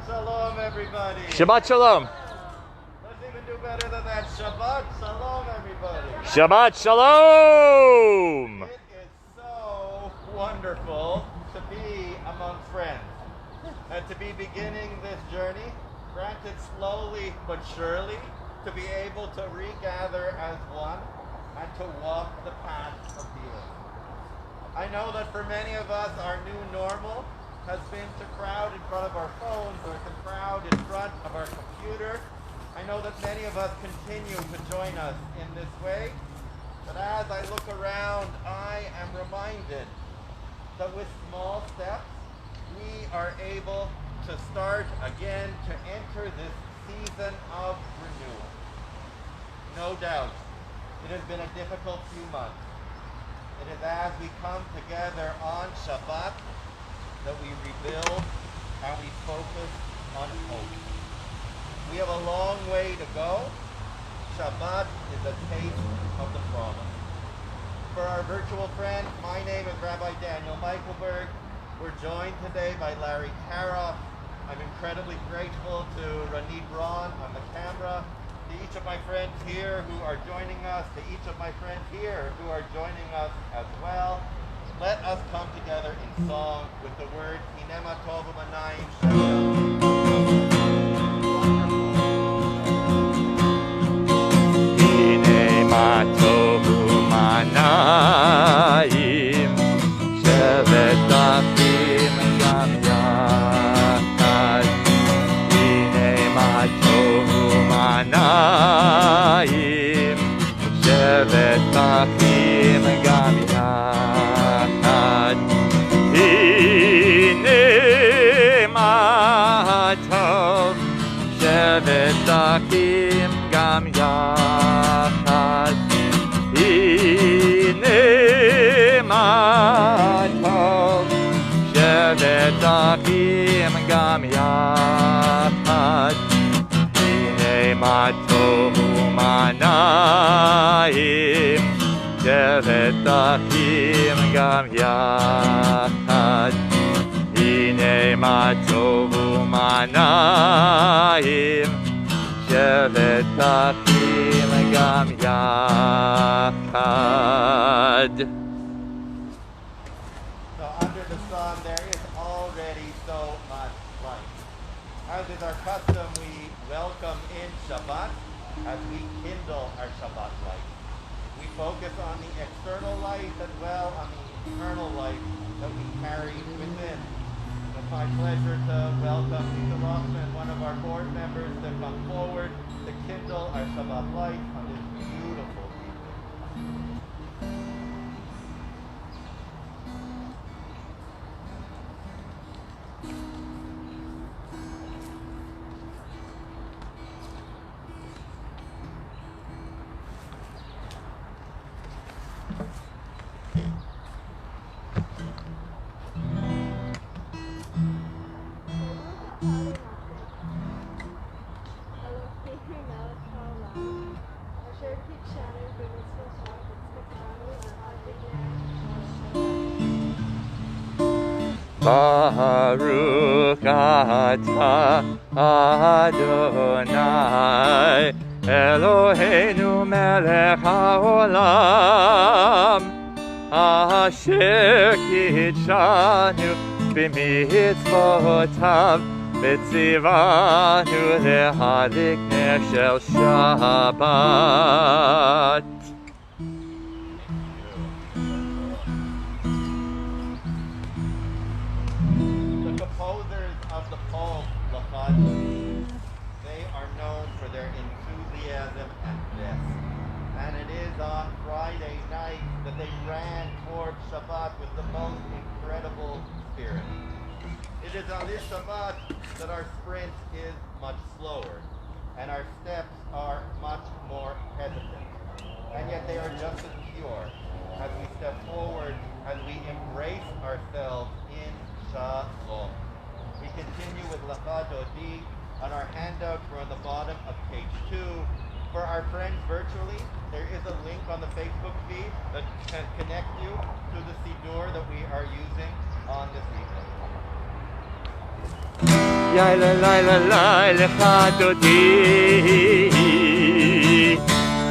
Shalom, everybody. Shabbat Shalom. Let's even do better than that. Shabbat Shalom, everybody. Shabbat Shalom. It is so wonderful to be among friends and to be beginning this journey, granted slowly but surely, to be able to regather as one and to walk the path of healing. I know that for many of us, our new normal has been to crowd in front of our phones or to crowd in front of our computer. I know that many of us continue to join us in this way. But as I look around, I am reminded that with small steps, we are able to start again to enter this season of renewal. No doubt, it has been a difficult few months. It is as we come together on Shabbat that we rebuild and we focus on hope. We have a long way to go. Shabbat is a taste of the promise. For our virtual friends, my name is Rabbi Daniel Michaelberg. We're joined today by Larry Karoff. I'm incredibly grateful to Ranid Braun on the camera, to each of my friends here who are joining us, to each of my friends here who are joining us as well. Let us come together in song with the word Hinema Tovu Manayim Shalom. Hinema Tovu Manayim Shevet Achim Gam Yachad. Hinema Tovu Manayim Shevet Achim Gam Yachad. Hine ma tov shevet achim gam yachad. Hine ma tov shevet achim gam yachad. Hine ma tovu manayim shevet achim gam yachad. Hine ma tovu manayim shevet achim gam yachad. So under the sun there is already so much light. As is our custom, we welcome in Shabbat as we kindle our Shabbat light. We focus on the external light as well on the internal light that we carry within. It's my pleasure to welcome Lisa Rossman, one of our board members, to come forward to kindle our Shabbat light on this beautiful evening. Baruch atah Adonai Eloheinu melech haolam asher kitshanu b'mitzvotav v'tzivanu lehadlik ner shel Shabbat. They are known for their enthusiasm and zest. And it is on Friday night that they ran towards Shabbat with the most incredible spirit. It is on this Shabbat that our sprint is much slower and our steps are much more hesitant. And yet they are just as pure as we step forward, as we embrace ourselves in Shalom. We continue with Lecha Dodi. On our handout, we're on the bottom of page 2. For our friends virtually, there is a link on the Facebook feed that can connect you to the Siddur that we are using on this evening. יאי לה לי לה לי לך דודי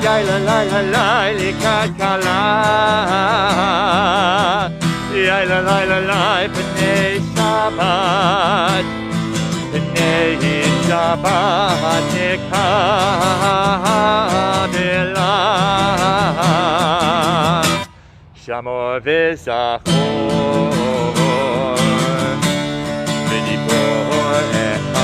יאי לה לי לה לי לקראת כלה יאי לה לי לה לי פני שבת פני שבת נקבלה שמור וזכור ודיבור אחד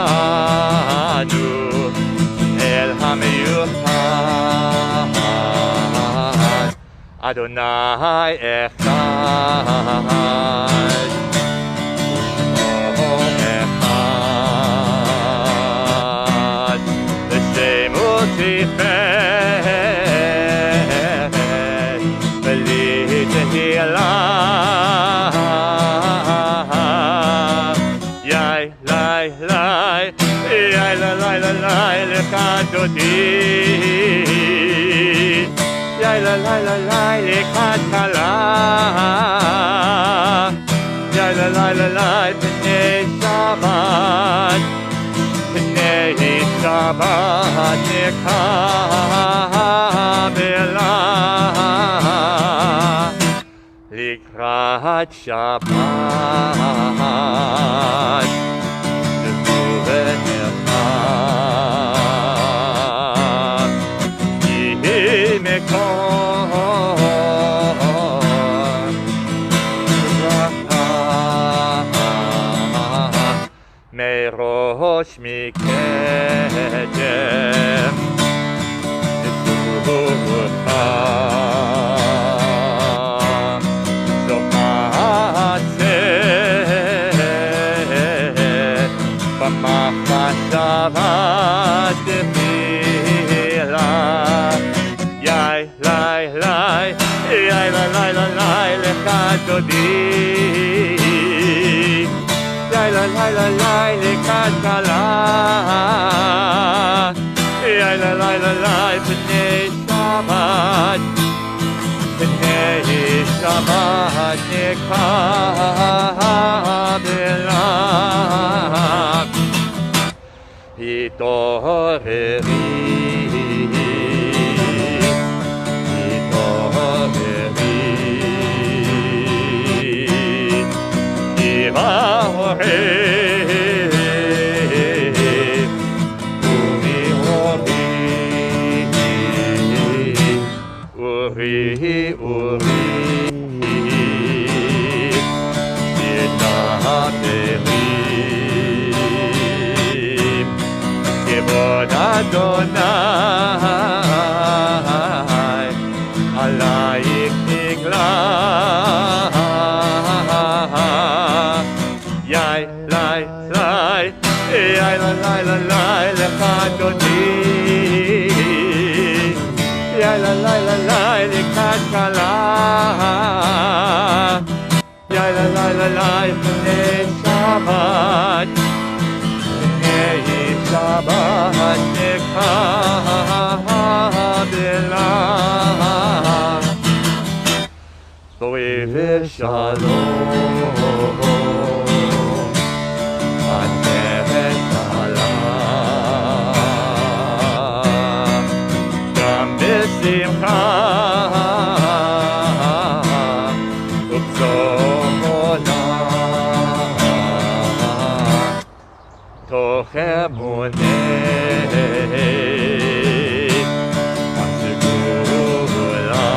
השמיענו אל המיוחד אדוני אחד שמו אחד לשם ותפארת ולתהילה יאי לי לי יאי לי לי לי לך דודי יאי לה לי לה לי לקראת כלה יאי לה לי לה לי פני שבת פני שבת נקבלה לקראת שבת דיבור אחד יהי מקום מראש מקדם נצורך סוף מעצה במחשבה תפילה יאי לי לי יאי לה לי לה לי לך דודי יאי לה לי לה לי לקראת כלה יאי לה לי לה לי פני שבת פני שבת נקבלה התעוררי Uri, Uri, Yitaterim, Kevod Adonai, Alayik nigla, Yai, Lai, Lai, Yai, Lai, Lai, Lai, Lecha Dodi. יאי לה לי לה לי לקראת כלה יאי לה לי לה לי פני שבת פני שבת נקבלה בואי ושלום עטרת עלה בשמחה ובשורה תוך אמונה הסגולה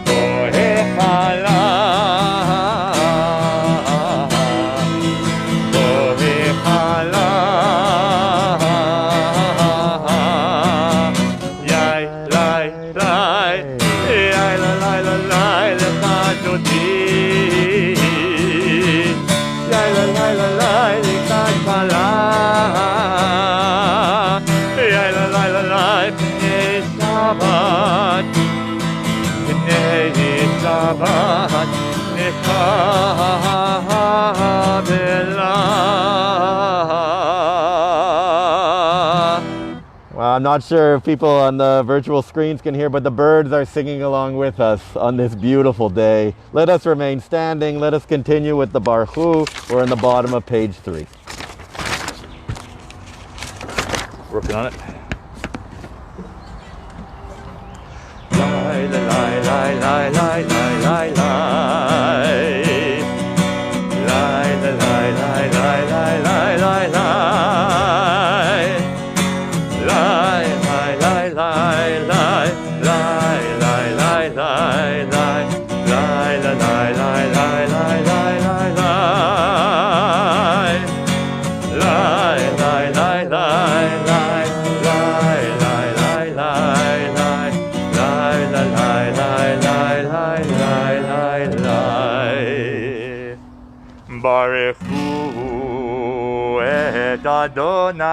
בו החלה Shabbat Nekabela. I'm not sure if people on the virtual screens can hear, but the birds are singing along with us on this beautiful day. Let us remain standing. Let us continue with the Baruch Hu. We're in the bottom of page 3. Working on it. Lie, lie, lie, lie, lie, lie, lie, lie. Lie, lie, lie, lie, lie, lie, lie, lie, lie. Lie, lie, lie, lie, lie, lie, lie, lie, lie, lie. Lie, lie, lie, lie, lie, lie, lie, lie, lie. Lie, lie, lie, lie, lie, lie, lie, lie, lie, lie. Lie, lie, lie, lie, lie, lie, lie, lie, lie. Baruch Hu et Adonai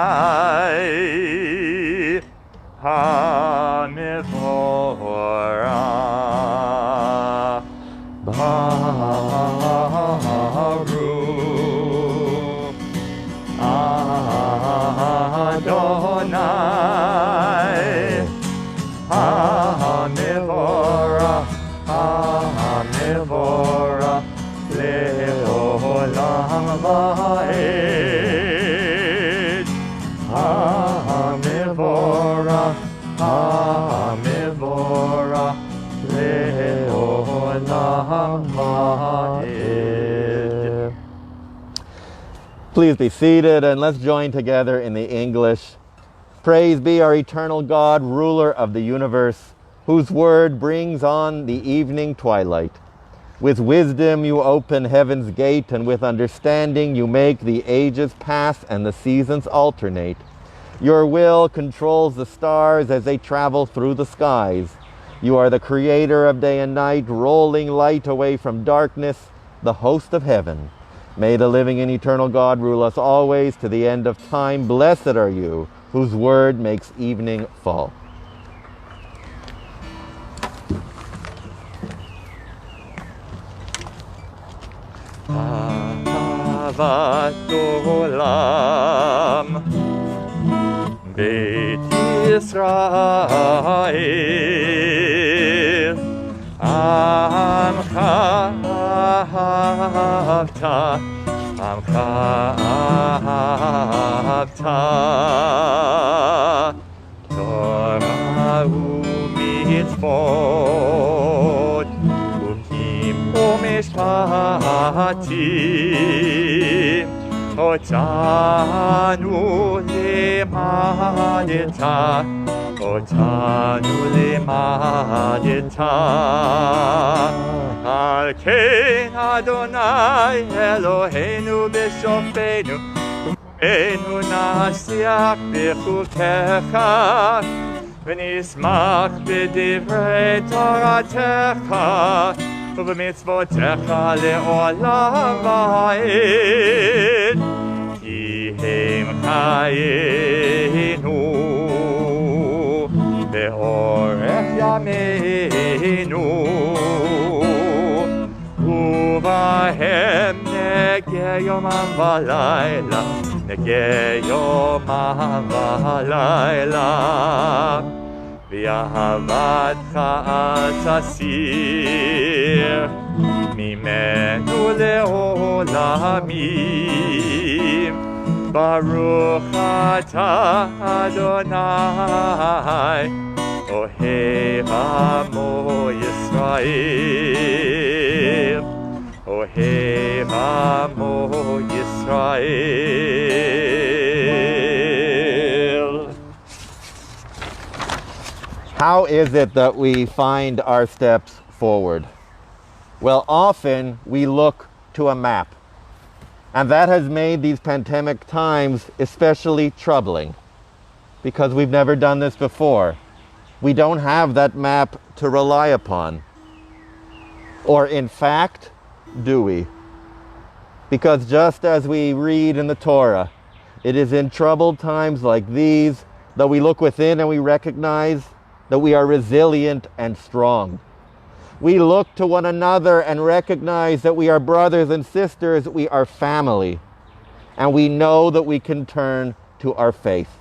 HaMevorach Baruch Adonai HaMevorach HaMevorach Le'olam va'ed HaMevorach HaMevorach Le'olam va'ed. Please be seated and let's join together in the English. Praise be our eternal God, ruler of the universe, whose word brings on the evening twilight. With wisdom you open heaven's gate, and with understanding you make the ages pass and the seasons alternate. Your will controls the stars as they travel through the skies. You are the creator of day and night, rolling light away from darkness, the host of heaven. May the living and eternal God rule us always to the end of time. Blessed are you, whose word makes evening fall. Ahavat olam Beit Yisrael Amcha ahavta Amcha ahavta Torah u'mitzvot Ukim u'mishpatim Otanu limadeta Otanu limadeta Al ken Adonai Eloheinu b'shofenu Enu nasiach b'chukecha V'nismach b'divrei Toratecha U'b'mitzvotecha le'olam va'ed Ki hem chayenu Be'orech yameinu Uvahem nege yomam v'layla Nege yomam v'layla V'yahavatcha al tasir Mimenu le'olamim Baruch atah Adonai Ohev amo Yisrael Ohev amo Yisrael. How is it that we find our steps forward? Well, often we look to a map. And that has made these pandemic times especially troubling because we've never done this before. We don't have that map to rely upon. Or in fact, do we? Because just as we read in the Torah, it is in troubled times like these that we look within and we recognize that we are resilient and strong. We look to one another and recognize that we are brothers and sisters, we are family, and we know that we can turn to our faith.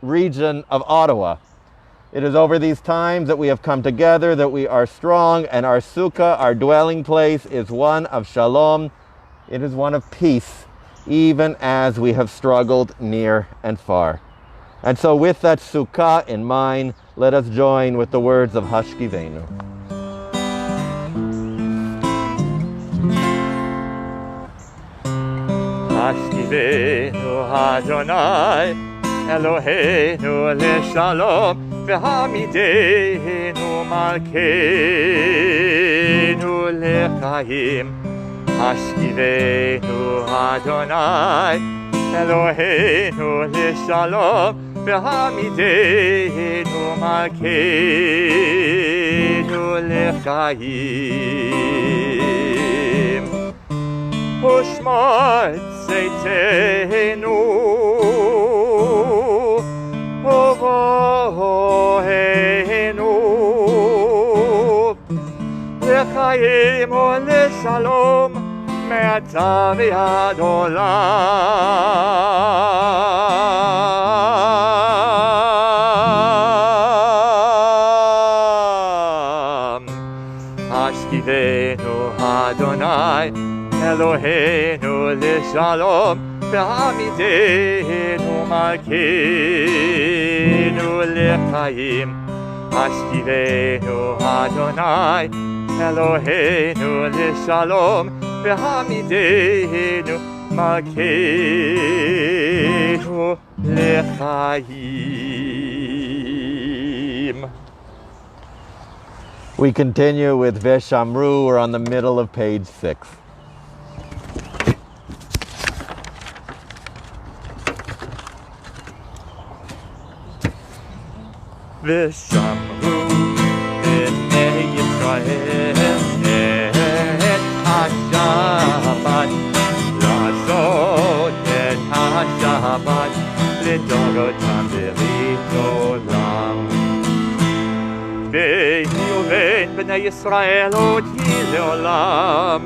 region of Ottawa. It is over these times that we have come together, that we are strong, and our sukkah, our dwelling place, is one of shalom. It is one of peace, even as we have struggled near and far. And so with that sukkah in mind, let us join with the words of Hashkivenu. Hashkivenu Adonai Eloheinu leshalom v'hamidenu malkeinu lechaim. Hashkivenu Adonai Eloheinu leshalom v'hamidenu malkeinu lechaim. Ushma tzeitenu Ovohenu Lechaim u'leshalom me'ata v'ad olam. Hashkivenu Adonai Eloheinu leshalom v'hamidenu malkeinu lechaim. Hashkivenu Adonai Eloheinu leshalom v'hamidenu malkeinu lechaim. We continue with Veshamru. We're on the middle of page 6. V'shamru b'nei Yisrael et ha-Shabbat לעשות את השבת לדורותם ברית עולם. ביני ובין בני ישראל אותי לעולם,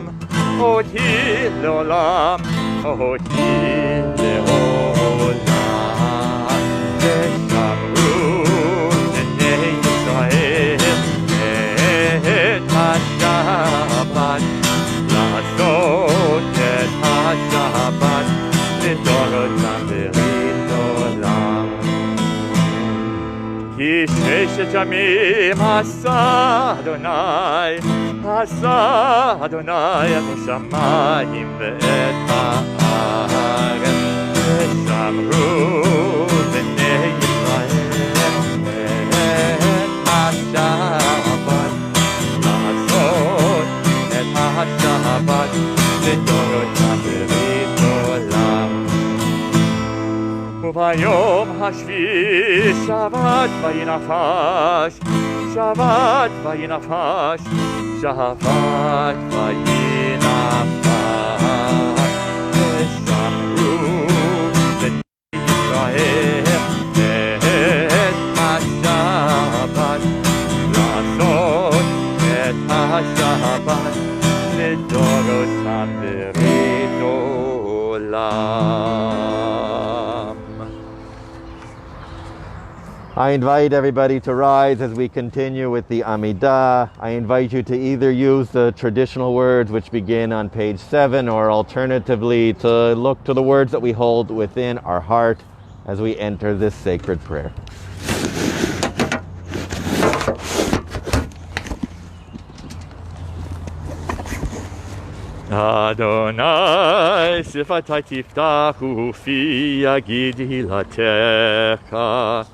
אותי לעולם, אותי לעולם. ושמרו בני ישראל את השבת, לעשות את השבת לדורותם ברית עולם. כי ששת ימים עשה אדוני, עשה אדוני את השמיים ואת הארץ. ושמרו בני ישראל את השבת, לעשות את השבת לדורותם ברית עולם. וביום השביעי שבת וינפש, שבת וינפש, שבת וינפש. ושמרו בני ישראל את השבת, לעשות את השבת לדורותם ברית עולם. I invite everybody to rise as we continue with the Amidah. I invite you to either use the traditional words which begin on page 7, or alternatively to look to the words that we hold within our heart as we enter this sacred prayer. Adonai, sifatai tiftachu fi yagid hilatecha.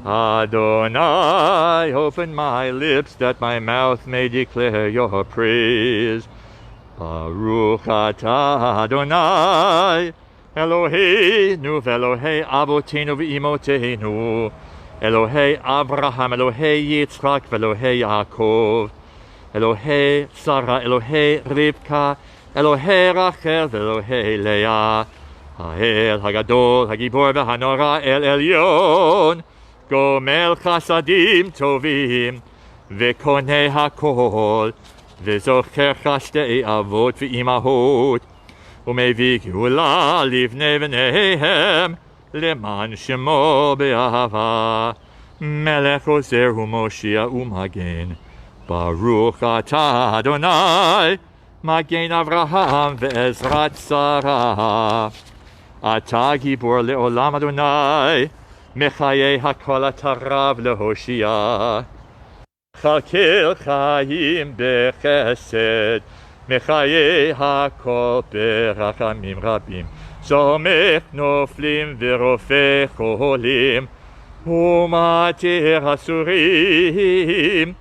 Adonai, open my lips that my mouth may declare your praise. Baruch atah Adonai, Eloheinu v'Elohei avotenu v'imotenu, Elohei Abraham, Elohei Yitzchak v'Elohei Yaakov, Elohei Sarah, Elohei Rivka, Elohei Rachel v'Elohei Leah, Ha'el Hagadol, Hagibor v'Hanora El Elyon, Gomel Chasadim Tovim, V'konei HaKol, V'zochercha shtei avot v'imahot, U'mevii geula livnei v'neihem, למען שמו באהבה, מלך עוזר ומושיע ומגן. ברוך אתה אדוני, מגן אברהם ועזרת שרה. אתה גיבור לעולם אדוני, מחיי הכל אתה רב להושיע. כלכל חיים בחסד, מחיי הכל ברחמים רבים. סומך נופלים ורופא חולים, ומתיר אסורים,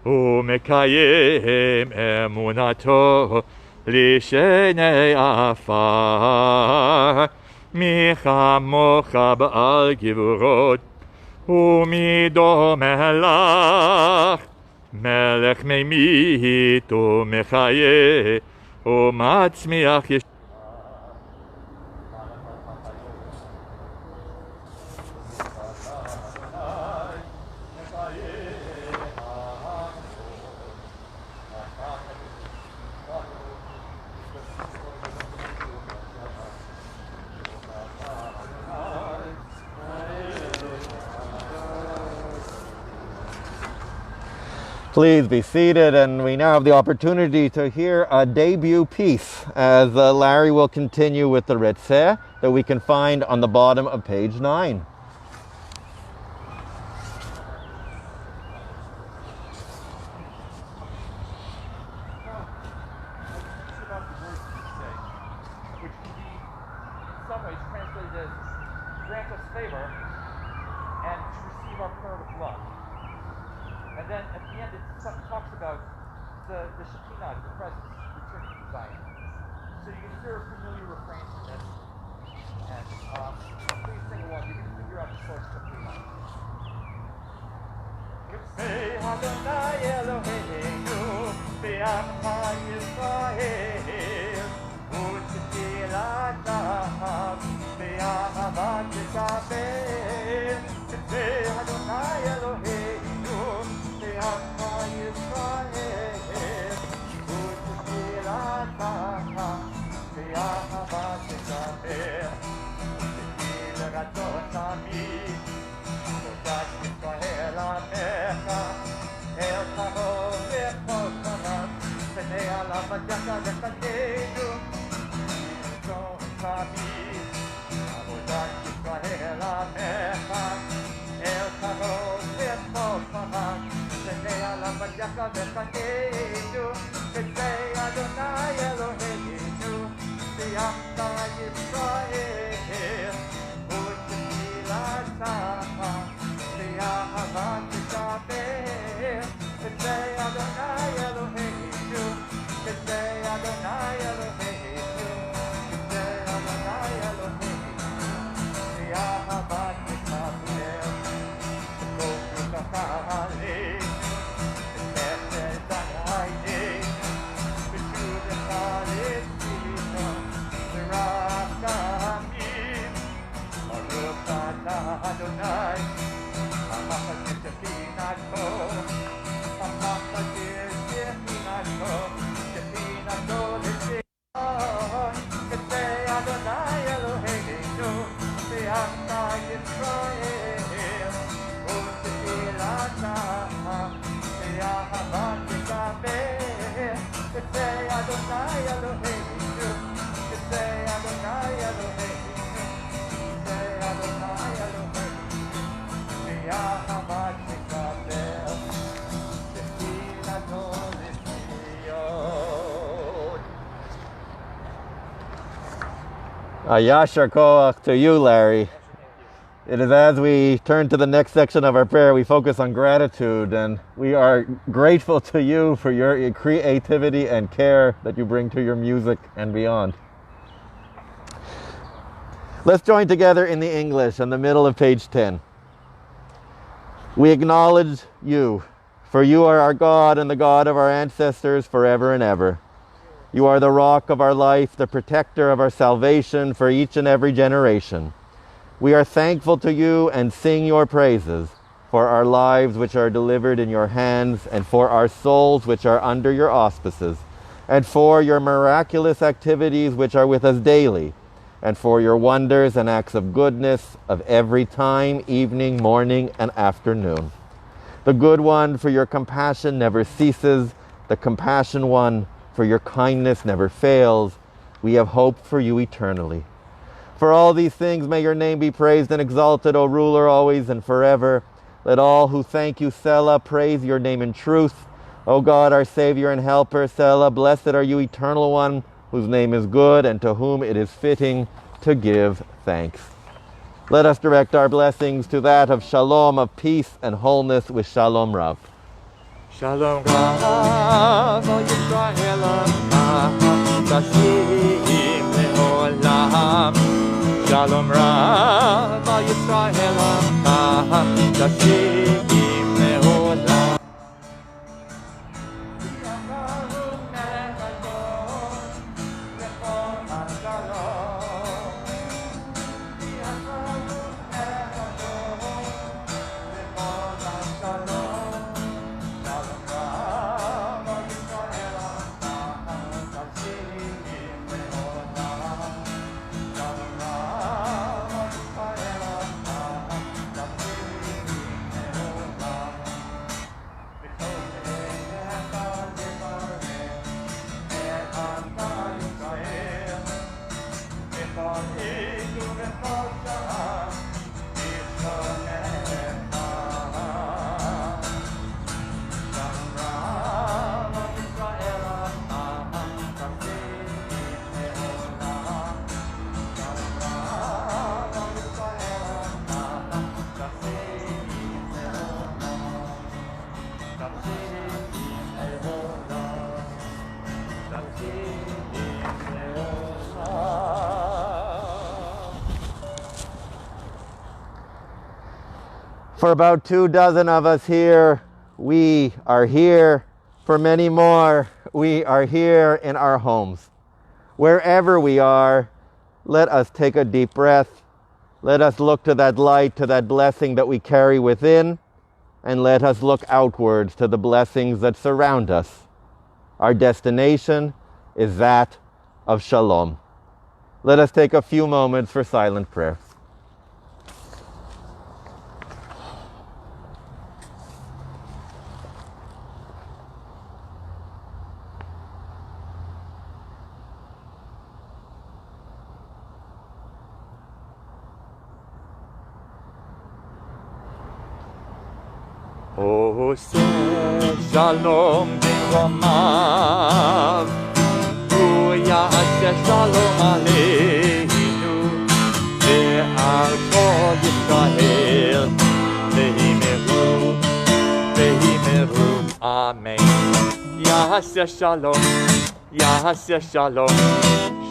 ומקיים אמונתו לשני עפר. מי כמוך בעל גבורות, ומי דומה לך, מלך ממית ומחיה ומצמיח יש... Please be seated, and we now have the opportunity to hear a debut piece as Larry will continue with the Ritzeh that we can find on the bottom of page 9. Which can be, in some ways, translated as grant us favor and to receive our prayer with love. And then at the end, it talks about the Shekinah, the presence, returning to Zion. So you can hear familiar refrains from this, and please sing along. You can figure out the source of the Shekinah. Say Adonai Eloheinu, Be'amcha Yisrael, U'tefilatav, Be'ahavat Yisrael. Say Adonai Eloheinu, Be'amcha Yisrael, U'tefilatav, Be'ahavat Yisrael. U'tefil ratzon tamid, Avodat Yisrael Amecha, El Karov V'chol Panav, Pnei Alav Adaka Lechaneinu. Ratzon tamid, Avodat Yisrael Amecha, El Karov V'chol Panav, Pnei Alav Adaka Lechaneinu. V'zei Adonai Eloheinu, V'yamcha Yisrael, U'tefilatav, Be'ahavat Yisrael. V'zei Adonai Eloheinu, V'zei Adonai Eloheinu, V'zei Adonai Eloheinu, Be'ahavat Yisrael. V'kol brutacha aleinu, v'chesed zanayneinu, v'shuvecha letzino, v'rachamim. Baruch atah Adonai, ha'machazir shechinato, ha'machazir shechinato, shechinato l'Zion. V'zei Adonai Eloheinu, Be'amcha Yisrael, U'tefilatav, Be'ahavat Yisrael. V'zei Adonai Eloheinu, V'zei Adonai Eloheinu, V'zei Adonai Eloheinu, Be'ahavat Yisrael, Shechinato l'Zion. Yashar koach to you, Larry. It is as we turn to the next section of our prayer, we focus on gratitude, and we are grateful to you for your creativity and care that you bring to your music and beyond. Let's join together in the English in the middle of page 10. We acknowledge you, for you are our God and the God of our ancestors forever and ever. You are the rock of our life, the protector of our salvation for each and every generation. We are thankful to you and sing your praises for our lives which are delivered in your hands, and for our souls which are under your auspices, and for your miraculous activities which are with us daily, and for your wonders and acts of goodness of every time, evening, morning, and afternoon. The good one, for your compassion never ceases. The compassion one, for your kindness never fails. We have hope for you eternally. For all these things may your name be praised and exalted, O ruler, always and forever. Let all who thank you, Selah, praise your name in truth. O God, our Savior and Helper, Selah, blessed are you, Eternal One, whose name is good and to whom it is fitting to give thanks. Let us direct our blessings to that of shalom, of peace and wholeness with Shalom Rav. Shalom Rav al Yisrael Tashim le'olam. Shalom Rav al Yisrael Tashim le'olam. For about 24 of us here, we are here. For many more, we are here in our homes. Wherever we are, let us take a deep breath. Let us look to that light, to that blessing that we carry within, and let us look outwards to the blessings that surround us. Our destination is that of shalom. Let us take a few moments for silent prayer. Ose shalom b'romav, hu ya'aseh shalom aleinu, ve'al kol Yisrael, vehimeru, amen. Ya'aseh shalom,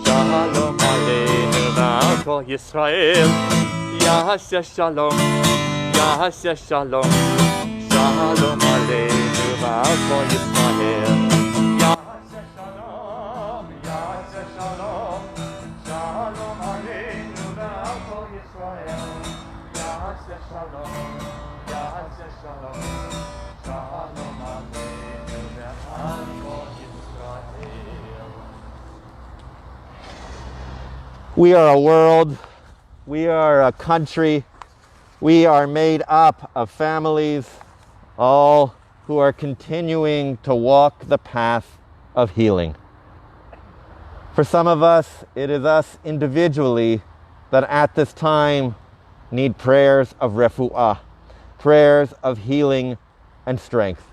shalom aleinu, ve'al kol Yisrael, ya'aseh shalom, shalom aleinu ve'al kol Yisrael. Ya'aseh shalom, shalom aleinu ve'al kol Yisrael. Ya'aseh shalom, shalom aleinu ve'al kol Yisrael. We are a world, we are a country, we are made up of families, all who are continuing to walk the path of healing. For some of us, it is us individually that at this time need prayers of refu'ah, prayers of healing and strength.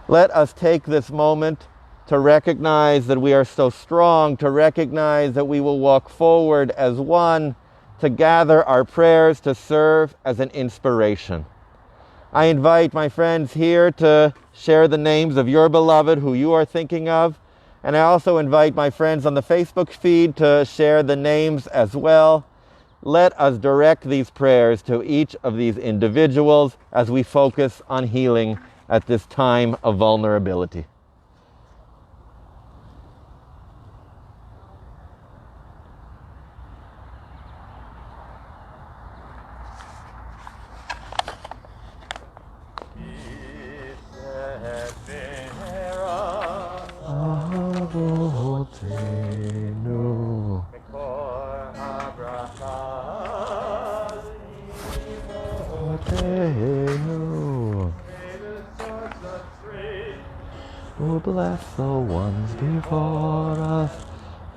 Let us take this moment to recognize that we are so strong, to recognize that we will walk forward as one, to gather our prayers to serve as an inspiration. I invite my friends here to share the names of your beloved who you are thinking of, and I also invite my friends on the Facebook feed to share the names as well. Let us direct these prayers to each of these individuals as we focus on healing at this time of vulnerability. Oh, bless the ones before us.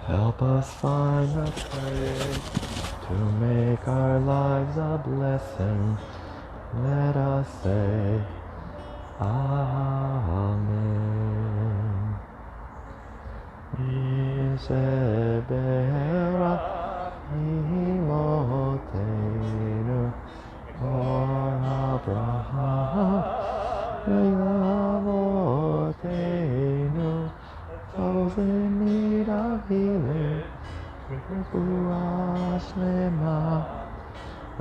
Help us find the courage to make our lives a blessing. Let us say, Amen. Isebera imotenu or Abraham Yavotenu, those in need of healing, Lema,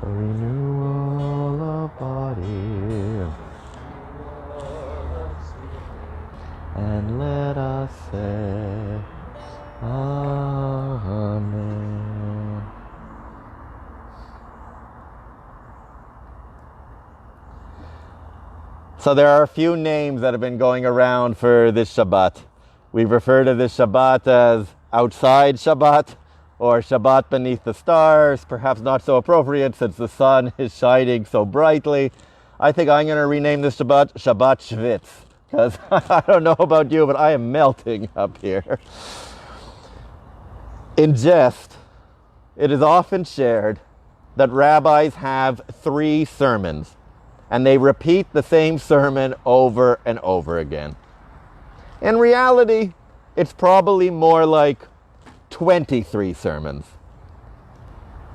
a renewal of body. And let us say, Amen. So there are a few names that have been going around for this Shabbat. We've referred to this Shabbat as outside Shabbat or Shabbat beneath the stars, perhaps not so appropriate since the sun is shining so brightly. I think I'm going to rename this Shabbat Shabbat Schwitz, because I don't know about you, but I am melting up here. In jest, it is often shared that rabbis have 3 sermons, and they repeat the same sermon over and over again. In reality, it's probably more like 23 sermons.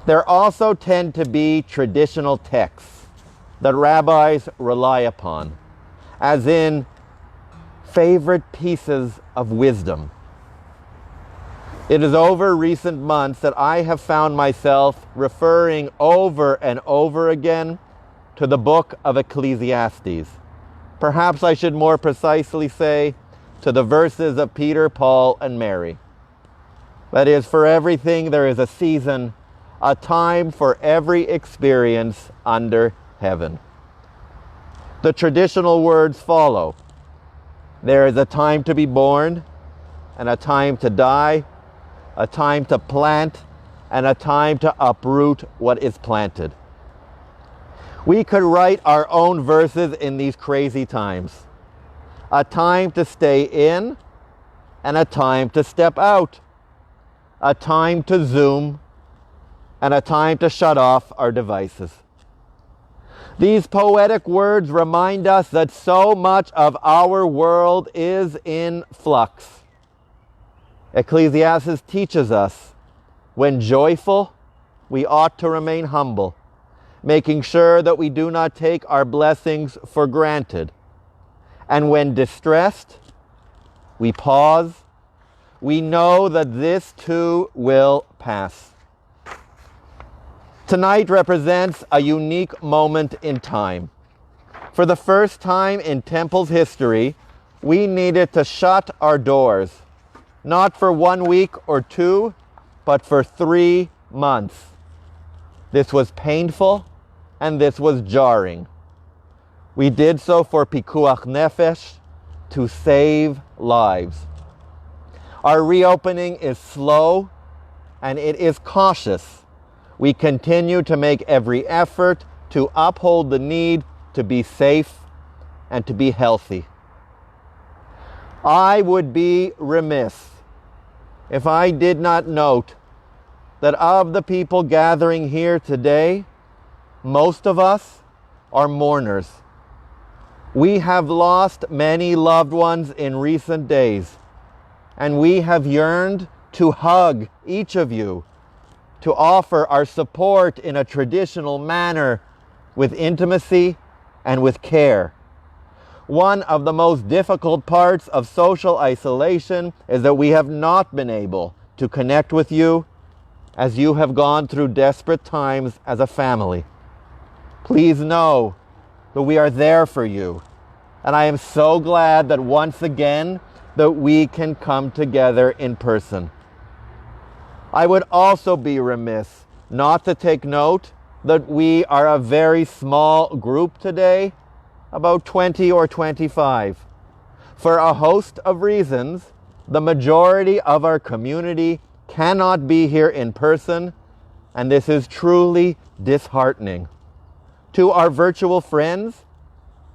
There also tend to be traditional texts that rabbis rely upon, as in favorite pieces of wisdom. It is over recent months that I have found myself referring over and over again to the book of Ecclesiastes. Perhaps I should more precisely say to the verses of Peter, Paul, and Mary. That is, for everything there is a season, a time for every experience under heaven. The traditional words follow. There is a time to be born, and a time to die, a time to plant, and a time to uproot what is planted. We could write our own verses in these crazy times. A time to stay in, and a time to step out. A time to Zoom, and a time to shut off our devices. These poetic words remind us that so much of our world is in flux. Ecclesiastes teaches us, when joyful, we ought to remain humble, making sure that we do not take our blessings for granted. And when distressed, we pause. We know that this too will pass. Tonight represents a unique moment in time. For the first time in Temple's history, we needed to shut our doors, not for 1 week or 2, but for 3 months. This was painful and this was jarring. We did so for pikuach nefesh, to save lives. Our reopening is slow and it is cautious. We continue to make every effort to uphold the need to be safe and to be healthy. I would be remiss if I did not note that of the people gathering here today, most of us are mourners. We have lost many loved ones in recent days, and we have yearned to hug each of you, to offer our support in a traditional manner with intimacy and with care. One of the most difficult parts of social isolation is that we have not been able to connect with you as you have gone through desperate times as a family. Please know that we are there for you. And I am so glad that once again that we can come together in person. I would also be remiss not to take note that we are a very small group today, about 20 or 25. For a host of reasons, the majority of our community cannot be here in person, and this is truly disheartening. To our virtual friends,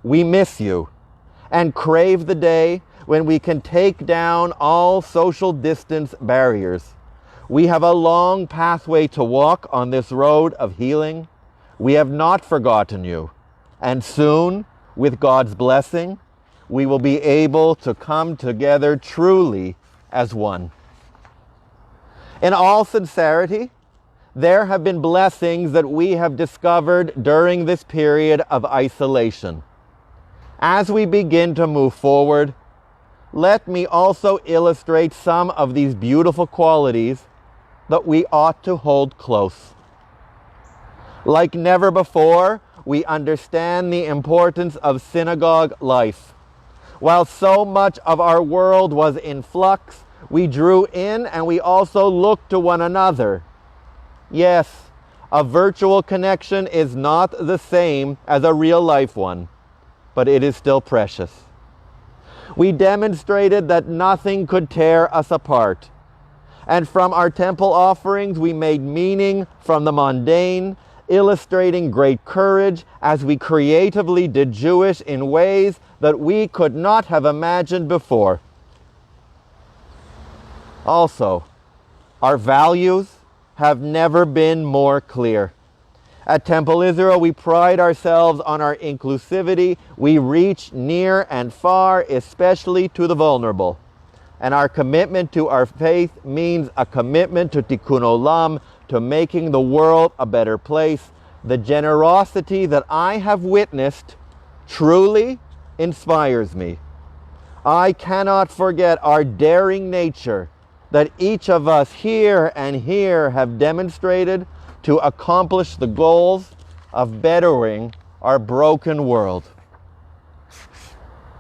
we miss you and crave the day when we can take down all social distance barriers. We have a long pathway to walk on this road of healing. We have not forgotten you, and soon, with God's blessing, we will be able to come together truly as one. In all sincerity, there have been blessings that we have discovered during this period of isolation. As we begin to move forward, let me also illustrate some of these beautiful qualities that we ought to hold close. Like never before, we understand the importance of synagogue life. While so much of our world was in flux, we drew in and we also looked to one another. Yes, a virtual connection is not the same as a real life one, but it is still precious. We demonstrated that nothing could tear us apart. And from our temple offerings, we made meaning from the mundane, illustrating great courage as we creatively did Jewish in ways that we could not have imagined before. Also, our values have never been more clear. At Temple Israel, we pride ourselves on our inclusivity. We reach near and far, especially to the vulnerable. And our commitment to our faith means a commitment to Tikkun Olam, to making the world a better place. The generosity that I have witnessed truly inspires me. I cannot forget our daring nature that each of us here and here have demonstrated to accomplish the goals of bettering our broken world.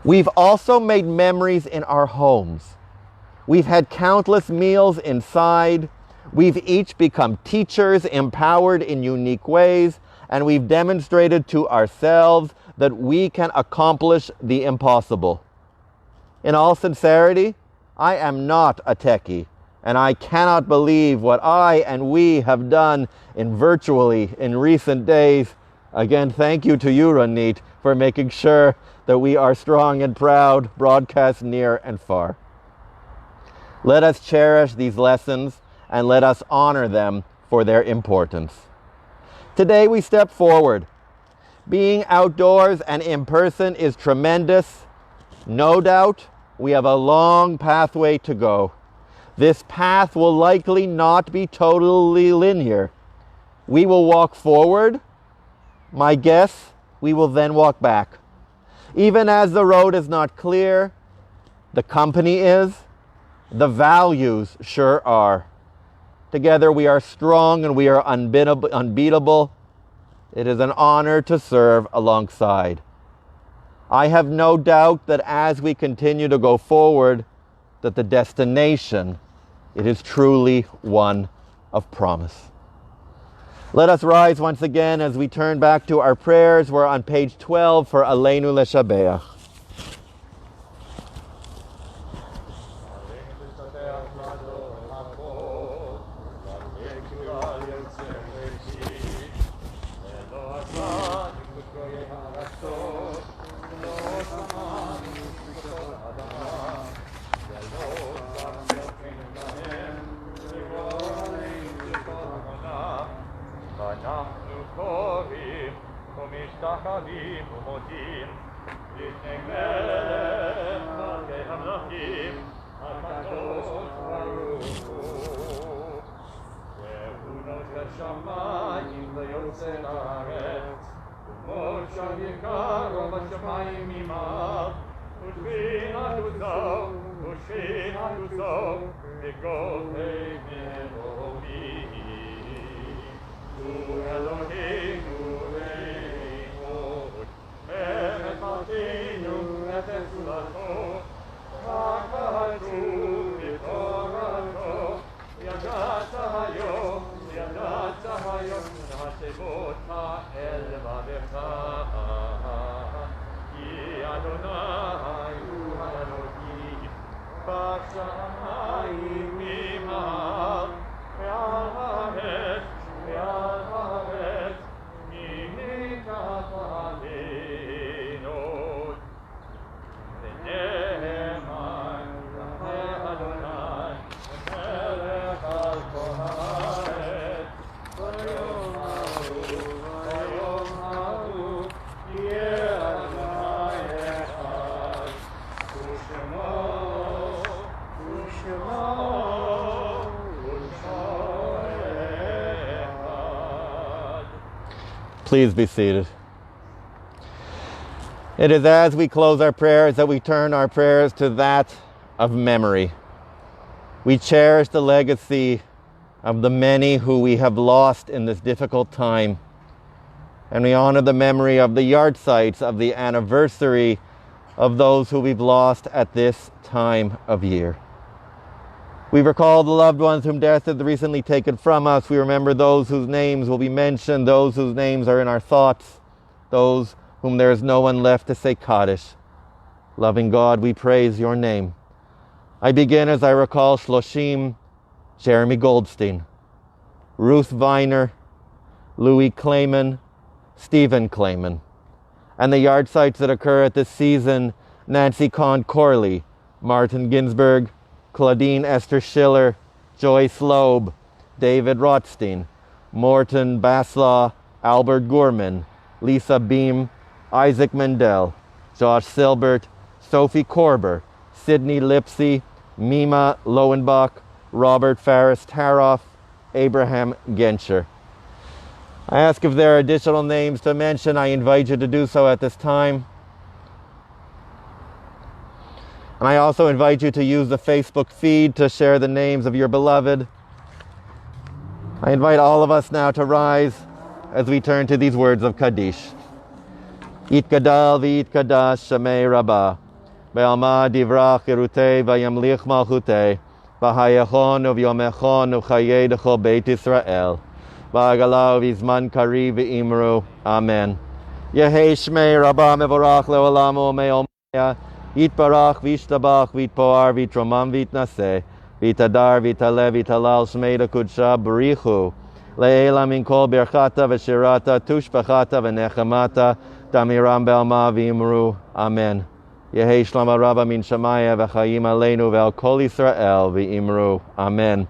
We've also made memories in our homes. We've had countless meals inside. We've each become teachers, empowered in unique ways, and we've demonstrated to ourselves that we can accomplish the impossible. In all sincerity, I am not a techie, and I cannot believe what I and we have done in recent days. Again, thank you to you, Ronit, for making sure that we are strong and proud, broadcast near and far. Let us cherish these lessons and let us honor them for their importance. Today we step forward. Being outdoors and in person is tremendous. No doubt, we have a long pathway to go. This path will likely not be totally linear. We will walk forward. My guess, we will then walk back. Even as the road is not clear, the company is, the values sure are. Together we are strong and we are unbeatable. It is an honor to serve alongside. I have no doubt that as we continue to go forward, that the destination, it is truly one of promise. Let us rise once again as we turn back to our prayers. We're on page 12 for Aleinu Leshabeach. משתחווים ומודים לפני מלך מלכי המלכים הקדוש ברוך הוא. והוא נושא שמיים ויוצא לארץ ומשה יקרו בשמיים ממעל ושכינתו זו ושכינתו בגותי מרומי. הוא אלוהינו את מלכינו את תפילתו הקבלתו בתורתו ידעת היום נשבות האל לבבך כי אדוני הוא האלוהים בשמיים ממעל ועל הארץ Please be seated. It is as we close our prayers that we turn our prayers to that of memory. We cherish the legacy of the many who we have lost in this difficult time. And we honor the memory of the yard sites of the anniversary of those who we've lost at this time of year. We recall the loved ones whom death has recently taken from us. We remember those whose names will be mentioned, those whose names are in our thoughts, those whom there is no one left to say Kaddish. Loving God, we praise your name. I begin as I recall Shloshim, Jeremy Goldstein, Ruth Viner, Louis Clayman, Stephen Clayman, and the yard sites that occur at this season: Nancy Kahn Corley, Martin Ginsberg, Claudine Esther Schiller, Joyce Loeb, David Rothstein, Morton Baslaw, Albert Gorman, Lisa Beam, Isaac Mendel, Josh Silbert, Sophie Korber, Sidney Lipsy, Mima Lowenbach, Robert Farris Taroff, Abraham Genscher. I ask if there are additional names to mention. I invite you to do so at this time. And I also invite you to use the Facebook feed to share the names of your beloved. I invite all of us now to rise as we turn to these words of Kaddish. Yitgadal v'yitkadash Shemei Rabbah, Be'alma divrach irutei v'yamlich malchutei, B'hayachon u'vyomechon u'chayei d'chol Beit Yisrael, B'agalau v'izman kari v'imru. Amen. Yehei Shmei Rabbah mevorach le'olam u'me'omaya, Yitbarach v'yishtabach v'yitpoar v'yitromam v'yitnaseh, v'yitadar v'yitaleh v'yitalal Shmei d'kudsha b'richu, le'ela min kol birchata v'shirata tushbachata v'nechamata Damiram Belma v'imru. Amen. Yehei Shlama Rabba min Shamaya v'chayim aleinu ve'al kol Yisrael v'imru. Amen.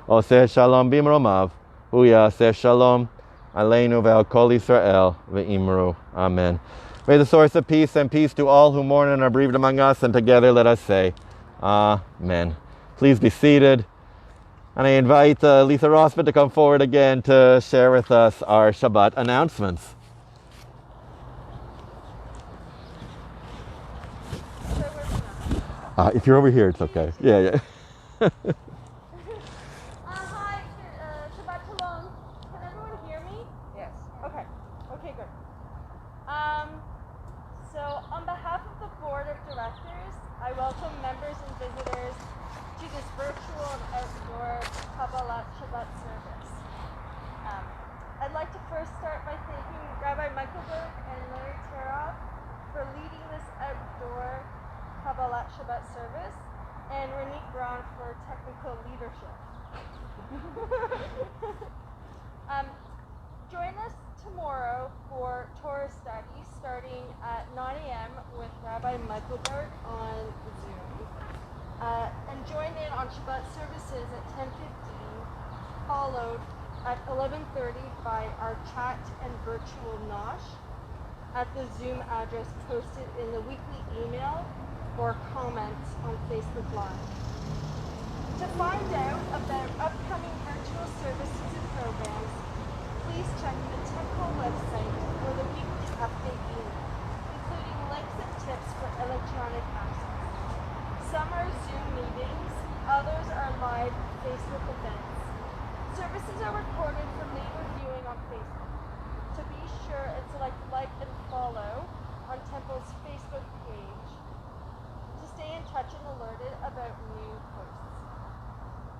Oseh shalom bimromav, hu yaseh shalom aleinu ve'al kol Yisrael v'imru. Amen. May the source of peace and peace to all who mourn and are bereaved among us, and together let us say, Amen. Please be seated. And I invite Lisa Rossman to come forward again to share with us our Shabbat announcements. If you're over here, it's okay. Yeah. Hi, Shabbat Shalom. Can everyone hear me? Yes. Okay, good. So on behalf of the Board of Directors, I welcome members and visitors to this virtual and outdoor Kabbalat Shabbat service. I'd like to first start by thanking Rabbi Michaelberg and Larry Teroff for leading this outdoor Kabbalat Shabbat service, and Renique Braun for technical leadership. Join us tomorrow for Torah study starting at 9 a.m. with Rabbi Michaelberg on Zoom. And join in on Shabbat services at 10:15, followed at 11:30 by our chat and virtual nosh at the Zoom address posted in the weekly email or comments on Facebook Live. To find out about upcoming virtual services and programs, please check the temple website for the weekly update email, including links and tips for electronic access. Some are Zoom meetings, others are live Facebook events. Services are recorded for later viewing on Facebook. So be sure and select like and follow on Temple's Facebook page to stay in touch and alerted about new posts.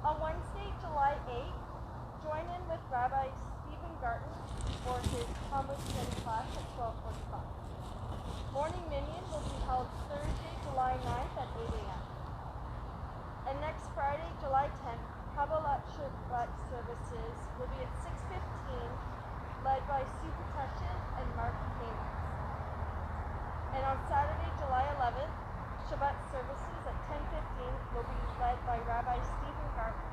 On Wednesday, July 8th, join in with Rabbi Stephen Garten for his Talmud study class at 12:45. Morning Minyan will be held Thursday, July 9th at 8 a.m. And next Friday, July 10th, Kabbalat Shabbat services will be at 6:15, led by Sue Peteshin and Mark Haynes. And on Saturday, July 11th, Shabbat services at 10:15 will be led by Rabbi Stephen Garten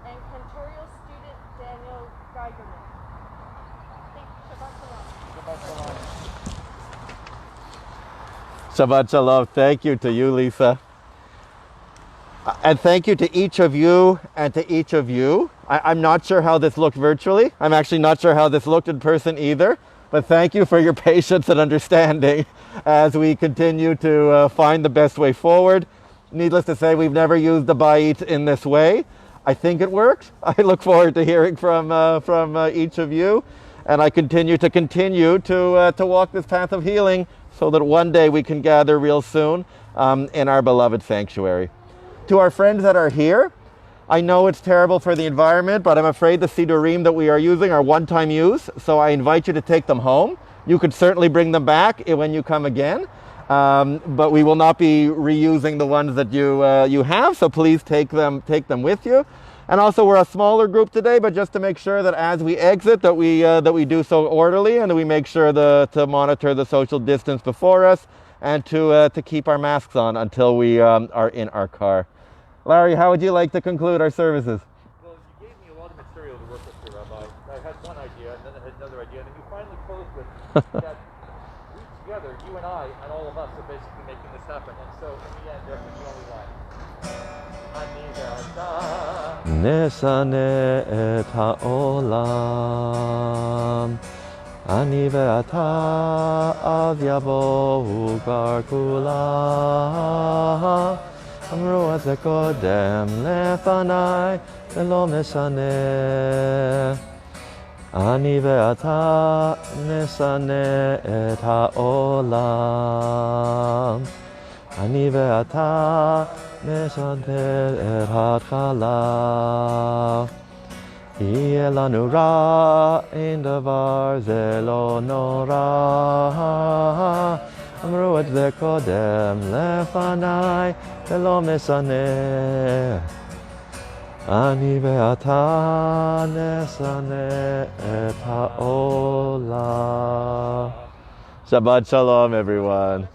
and cantorial student Daniel Geigerman. Thank you. Shabbat Shalom. Shabbat Shalom. Shabbat Shalom. Thank you to you, Lisa. And thank you to each of you and to each of you I'm not sure how this looked virtually. I'm actually not sure how this looked in person either. But thank you for your patience and understanding as we continue to find the best way forward. Needless to say, we've never used the Bait in this way. I think it worked. I look forward to hearing from each of you. And I continue to walk this path of healing so that one day we can gather real soon in our beloved sanctuary. To our friends that are here, I know it's terrible for the environment, but I'm afraid the sidurim that we are using are one-time use, so I invite you to take them home. You could certainly bring them back when you come again, but we will not be reusing the ones that you have, so please take them with you. And also, we're a smaller group today, but just to make sure that as we exit that we do so orderly, and that we make sure to monitor the social distance before us, and to keep our masks on until we are in our car. Larry, how would you like to conclude our services? Well, you gave me a lot of material to work with here, Rabbi. I had one idea, and then I had another idea, and then you finally closed with that we together, you and I, and all of us are basically making this happen. And so, in the end, that's the only line. נשנה את העולם, אני ואתה אז יבואו כבר כולם. אמרו את זה קודם לפניי, זה לא משנה. אני ואתה נשנה את העולם, אני ואתה נשנה את ההתחלה. יהיה לנו רע, אין דבר, זה לא נורא. אמרו את זה קודם לפניי, זה לא משנה. אני ואתה נשנה את העולם. Shabbat Shalom, everyone.